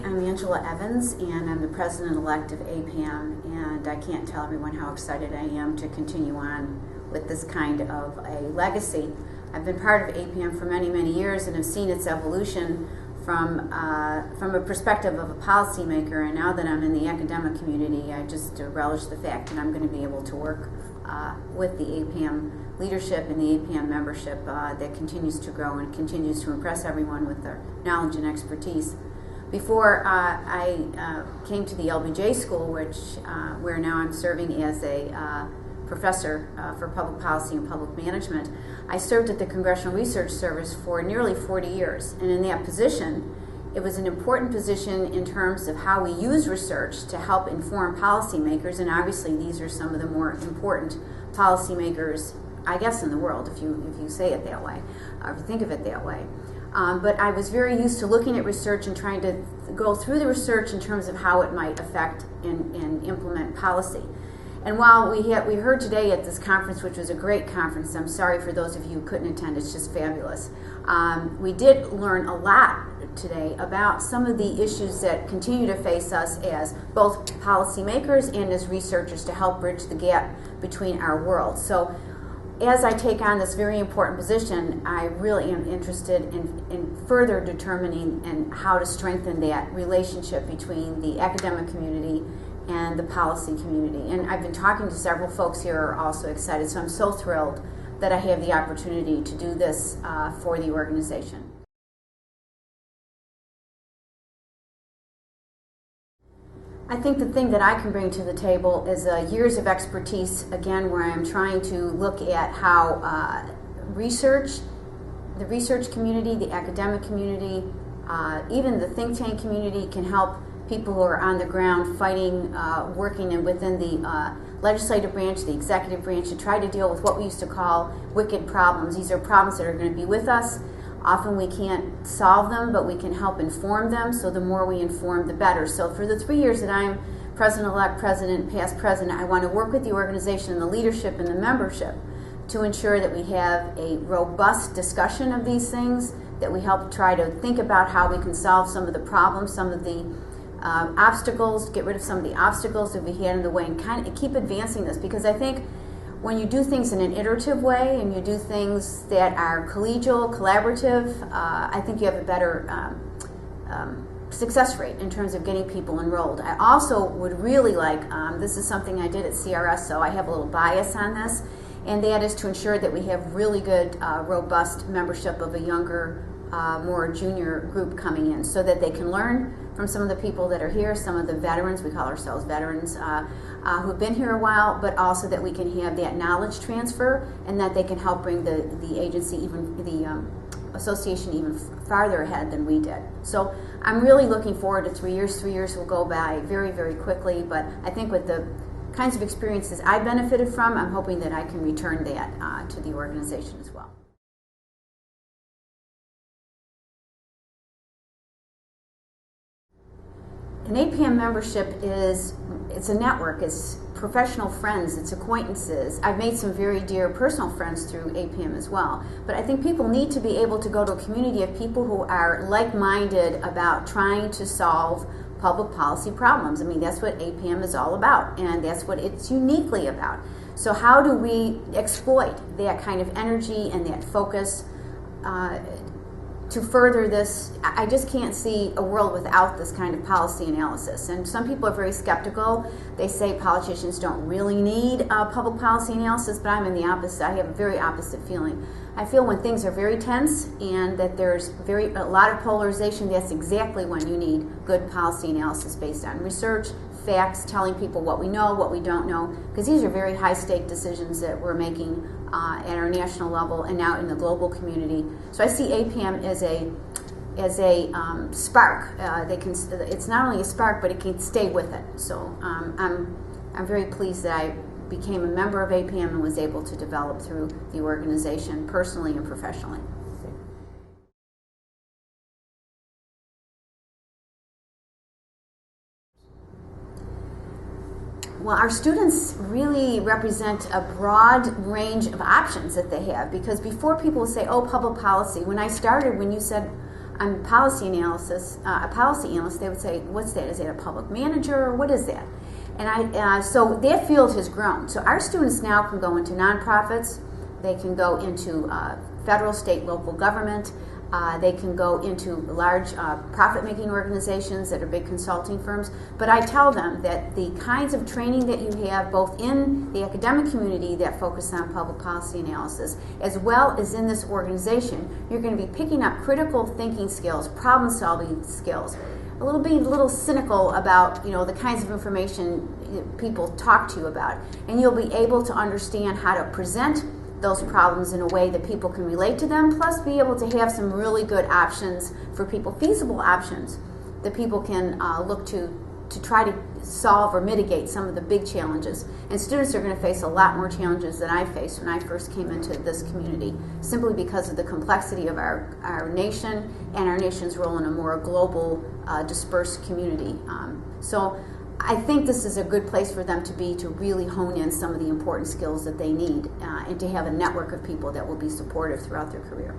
I'm Angela Evans, and I'm the president-elect of APPAM, and I can't tell everyone how excited I am to continue on with this kind of a legacy. I've been part of APPAM for many, many years and have seen its evolution from a perspective of a policymaker, and now that I'm in the academic community, I just relish the fact that I'm going to be able to work with the APPAM leadership and the APPAM membership that continues to grow and continues to impress everyone with their knowledge and expertise. Before I came to the LBJ school, where now I'm serving as a professor for public policy and public management, I served at the Congressional Research Service for nearly 40 years. And in that position, it was an important position in terms of how we use research to help inform policymakers, and obviously these are some of the more important policymakers, I guess, in the world, if you say it that way, or if you think of it that way. But I was very used to looking at research and trying to go through the research in terms of how it might affect and implement policy. And while we heard today at this conference, which was a great conference, I'm sorry for those of you who couldn't attend, it's just fabulous. We did learn a lot today about some of the issues that continue to face us as both policymakers and as researchers to help bridge the gap between our worlds. So as I take on this very important position, I really am interested in further determining and how to strengthen that relationship between the academic community and the policy community. And I've been talking to several folks here who are also excited, so I'm so thrilled that I have the opportunity to do this for the organization. I think the thing that I can bring to the table is years of expertise, again, where I'm trying to look at how the research community, the academic community, even the think tank community can help people who are on the ground fighting, working within the legislative branch, the executive branch, to try to deal with what we used to call wicked problems. These are problems that are going to be with us. Often we can't solve them, but we can help inform them, so the more we inform, the better. So for the 3 years that I'm president-elect, president, past president, I want to work with the organization and the leadership and the membership to ensure that we have a robust discussion of these things, that we help try to think about how we can solve some of the problems, some of the obstacles, get rid of some of the obstacles that we had in the way, and kind of keep advancing this, because I think when you do things in an iterative way and you do things that are collegial, collaborative, I think you have a better success rate in terms of getting people enrolled. I also would really like, this is something I did at CRS, so I have a little bias on this, and that is to ensure that we have really good, robust membership of a younger, more junior group coming in, so that they can learn from some of the people that are here, some of the veterans, we call ourselves veterans, who've been here a while, but also that we can have that knowledge transfer and that they can help bring the agency, even the association, even farther ahead than we did. So I'm really looking forward to 3 years. 3 years will go by very, very quickly, but I think with the kinds of experiences I benefited from, I'm hoping that I can return that to the organization as well. An APPAM membership it's a network, it's professional friends, it's acquaintances. I've made some very dear personal friends through APPAM as well. But I think people need to be able to go to a community of people who are like-minded about trying to solve public policy problems. I mean, that's what APPAM is all about, and that's what it's uniquely about. So how do we exploit that kind of energy and that focus to further this? I just can't see a world without this kind of policy analysis. And some people are very skeptical. They say politicians don't really need public policy analysis, but I'm in the opposite. I have a very opposite feeling. I feel when things are very tense and that there's a lot of polarization, that's exactly when you need good policy analysis based on research, facts, telling people what we know, what we don't know, because these are very high-stake decisions that we're making at our national level and now in the global community. So I see APPAM as a spark. It's not only a spark, but it can stay with it. So I'm very pleased that I became a member of APPAM and was able to develop through the organization personally and professionally. Well, our students really represent a broad range of options that they have, because before people would say, oh, public policy, when I started, when you said on policy analysis, a policy analyst, they would say, what's that? Is it a public manager? What is that? And so that field has grown. So our students now can go into nonprofits, they can go into federal, state, local government, they can go into large profit-making organizations that are big consulting firms. But I tell them that the kinds of training that you have both in the academic community that focus on public policy analysis, as well as in this organization, you're going to be picking up critical thinking skills, problem-solving skills. A little cynical about the kinds of information people talk to you about, and you'll be able to understand how to present those problems in a way that people can relate to them, plus be able to have some really good options for people, feasible options that people can look to try to solve or mitigate some of the big challenges. And students are going to face a lot more challenges than I faced when I first came into this community, simply because of the complexity of our nation and our nation's role in a more global, dispersed community. So I think this is a good place for them to be, to really hone in some of the important skills that they need, and to have a network of people that will be supportive throughout their career.